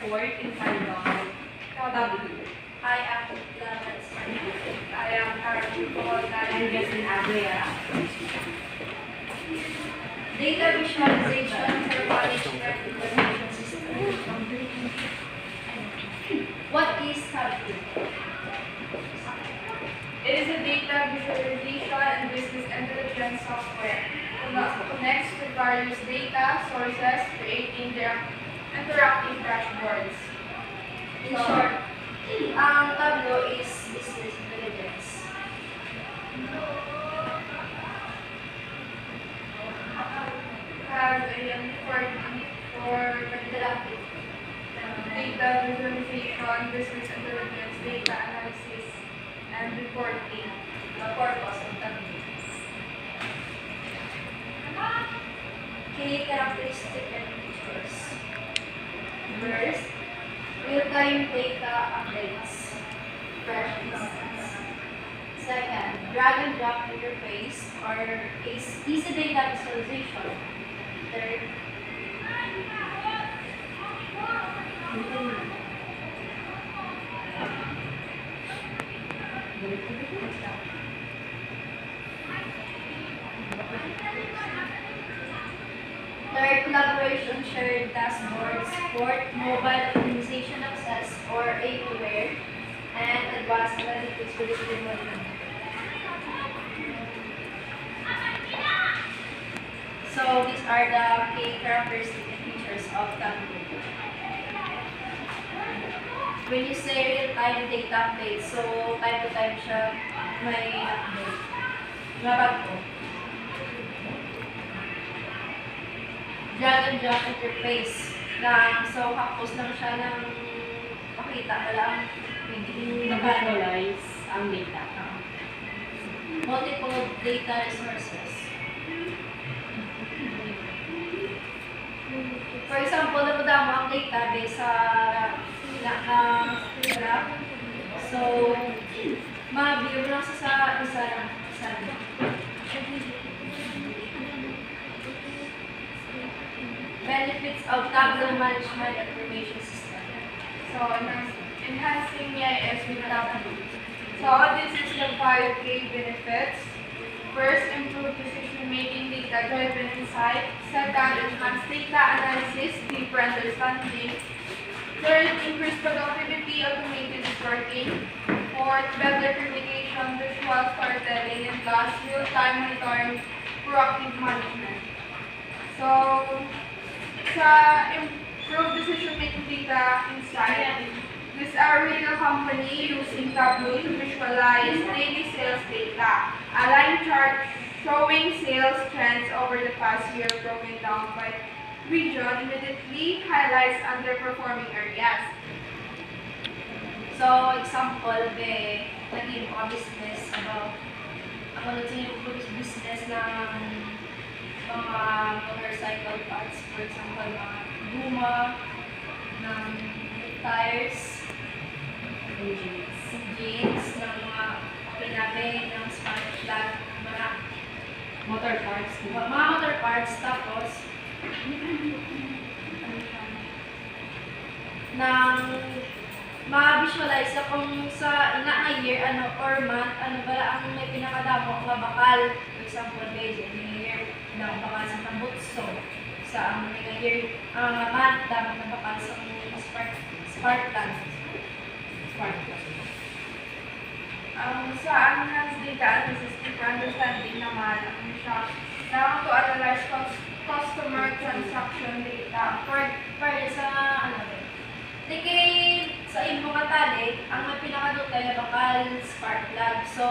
report entitled Taboo. I am Clarence. I am Carol and Justin Abrea. Data visualization for management information system. What is Taboo? It is a data visualization and business intelligence software that connects to various data sources, creating interactive dashboards. In short, ang Tableau is business intelligence. Have a report for Interactive. data visualization, business intelligence, data analysis, and reporting. The purpose of Tableau. Key characteristic and features. First, real-time data updates. Fresh instance. Second, drag and drop interface or easy data visualization. Third, collaboration, shared dashboards, support mobile optimization access or API, and advanced analytics predictive modeling. So these are the key characteristics and features of Tableau. When you say real-time data update, so time to time siya may update. Mabago. Drag and drop interface na so hapos lang siya ng pakita na lang hindi Nag-visualize ang data. multiple data resources. For example, napadama ang database sa graph. So, ma-view lang sa isa lang. Benefits of Tableau Management Information System. So, enhancing EIS with Tableau. So, this is the 5 key benefits. First, improve decision-making, data-driven insight. Second, enhance data analysis, deeper understanding. Third, increase productivity, automated reporting. Fourth, better communication, visual storytelling. And last, real-time monitoring, proactive management. So, sa improve decision-making data insight, these are retail company using Tableau to visualize daily sales data. A line chart showing sales trends over the past year broken down by region immediately highlights underperforming areas. So, example, naging mga business about ako naging business ng mga motorcycle parts, for example, mga guma, ng tires, jeans, ng mga pinabe, ng spark plug, mga Motor parts. motor parts, tapos nang ma-visualize na kung sa ina nga year or month ba ang may pinakadamo nga bakal, for example based on the year na bakal sa tambutso sa ang nga year month damo na bakal sa Spartan. Sa enhanced data analysis for understanding naman, siya na to analyze customer transaction data. For sa sa imong katali, ang may pinakadutay na bakal spark plug. So,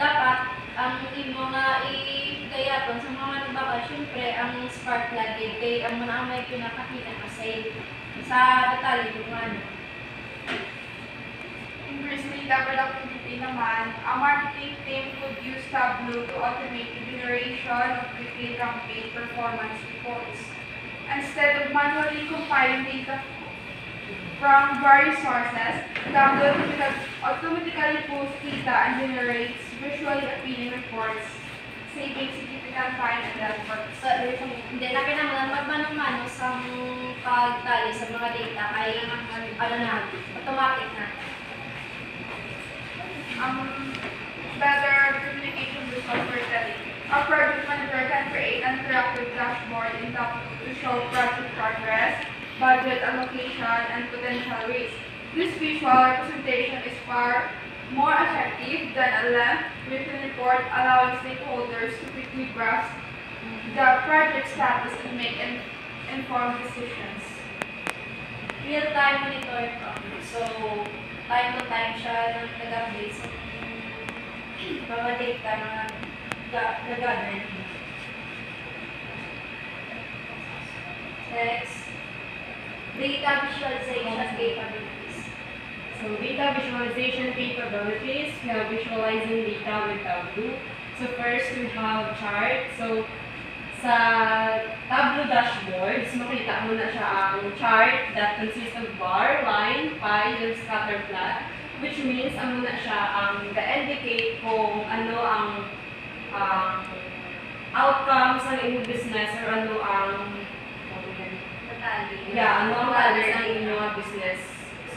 dapat ang imo nga igayaton sa mga nagbakal, syempre ang spark plug kay ang mga may pinakakita na sa katali yung Increase data productivity naman, a marketing team could use Tableau to automate the generation of weekly campaign performance reports. Instead of manually compiling data from various sources, Tableau automatically pulls data and generates visually appealing reports saving significant time and effort. So, hindi na kinahanglan magmanong-mano sa pagtali sa mga data kay ano na, automatic na. Better communication with software telling. A project manager can create an interactive dashboard in Tableau to show project progress, budget allocation, and potential risks. This visual representation is far more effective than a lengthy written report, allowing stakeholders to quickly grasp the project status and make informed decisions. Real-time monitoring problem. So, time to time siya nag-update sa mga data na nag-gather. Next, data visualization capabilities. So data visualization capabilities, we have visualizing data with Tableau. So first we have chart. So sa Tableau dashboards, makita mo na siya ang chart that consists of bar, line, pie, and scatter plot. Which means ano na siya ang ga-indicate kung ano ang outcomes ng inyong business or ano ang Natali. ano ang values ng inyong business.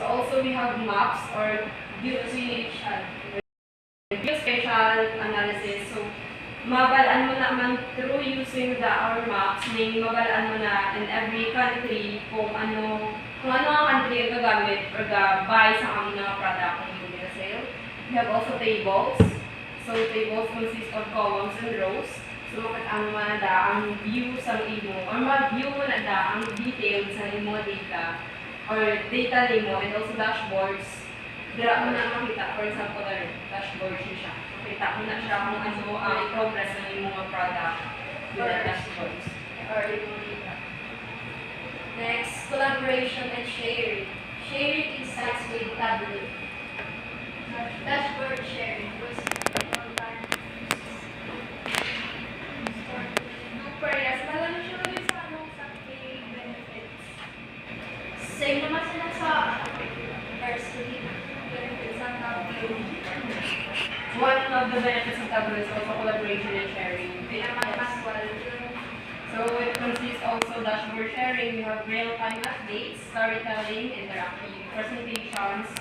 So also we have maps or geospatial analysis. So mabalaan mo naman through using our maps, may mabalaan mo na in every country kung ano ang country ang gagamit or ga-buy sa aming mga product na yung sale. We have also tables. So tables consist of columns and rows. So makita mo na ang view sa imo or ma-view mo na ang details sa imo data or data nimo and also dashboards. Dira mo na makita, for example, dashboard siya. Makita mo na siya kung ano ang progress ng imo mga product with the dashboards. Or imo data. Next, collaboration and sharing. Sharing insights with Tableau. Dashboard sharing. Super, yes. Malami siya ulit sa sa pay benefits. Same naman sila sa first week. Benefits ang Tableau. One of the benefits of Tableau is also collaboration and sharing. Pinaka-manual. So it consists also dashboard sharing. We have real-time updates, storytelling, interactive presentations,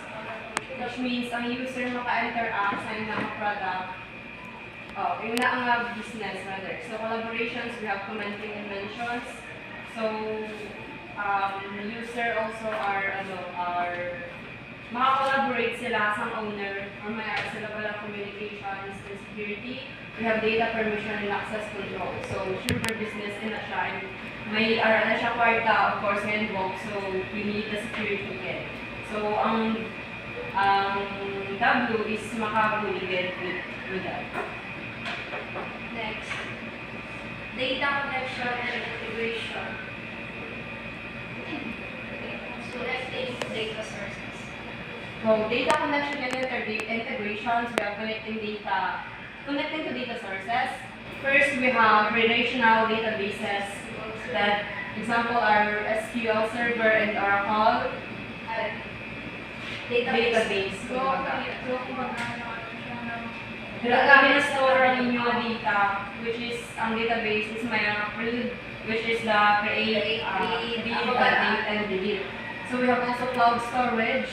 which means ang user maka-interact sa inyong product. Yung na ang business rather. So collaborations, we have commenting and mentions. So user also are maka-collaborate sila sa owner or may sila pala communications and security. We have data permission and access control. So sure for business na siya and may na siya kwarta of course involved. So we need the security again. So ang Tableau is makabuligid with that. Next, data connection and integration. So let's take data sources. So data connection and integrations, we are connecting to data sources. First, we have relational databases that example are SQL Server and Oracle database. Store ang inyong data, which is ang database is may read, which is the create, read, update, and delete. So we have also cloud storage.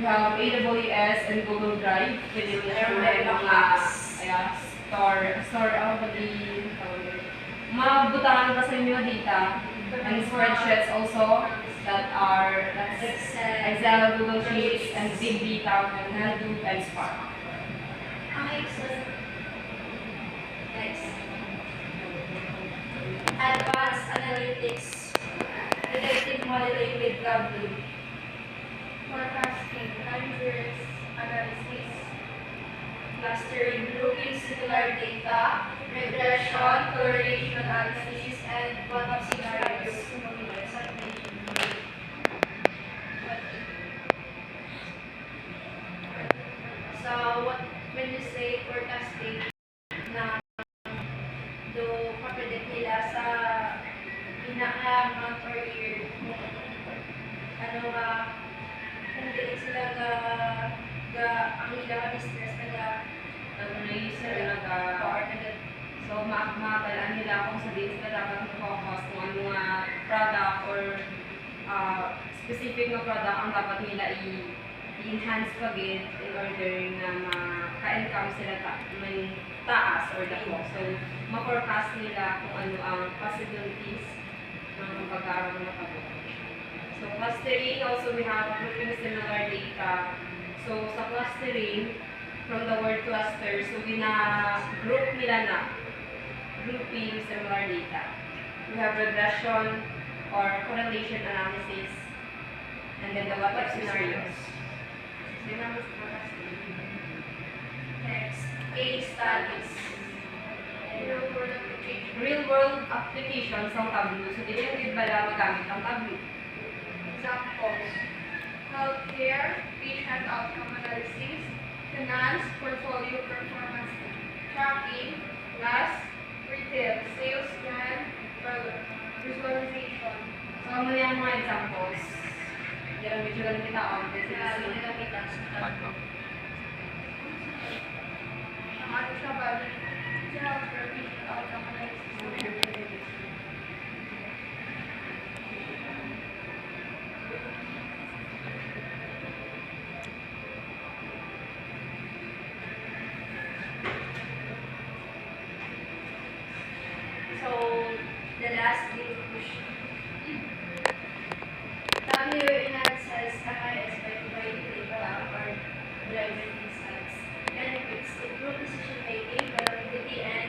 We have AWS and Google Drive. Pwede mo na may mga store out of the mabutangan pa sa inyo data. And spreadsheets also that are Excel, Google Sheets, and big data and Hadoop and Spark. Next. Advanced analytics. Predictive modeling with Tableau. Forecasting, time series analysis. Clustering, grouping similar data, regression, correlation analysis, and bottom scenarios. So, when you say forecasting, na do predict nila sa month or year, kung dili sila ang ilang business or mabalaan nila kung sa din sila dapat mag-focus kung ano nga product or specific na product ang dapat nila i-enhance pagit in order na maka-income sila may taas or dako. So, ma-forecast nila kung ano ang possibilities ng pag-aaral na pagod. So, clustering, also we have grouping similar data. So, sa clustering, from the word cluster, so gina-group nila na grouping similar data. We have regression or correlation analysis, and then the what-if scenarios. Next, case studies. Real-world application. Real-world applications ng Tableau. So, dito yung bala magamit ang Tableau. Examples: healthcare, patient outcome analysis, finance, portfolio performance tracking, gas, retail, sales plan, visualization. So, ano yung mga examples? Yan, medyo lang kita on. Kaya ginagamitan sa Tableau. Ang ano siya ba? Sa healthcare, patient outcome analysis. So, the last conclusion. W enhances MIS by providing data or driven insights, benefits, improve decision making, productivity, and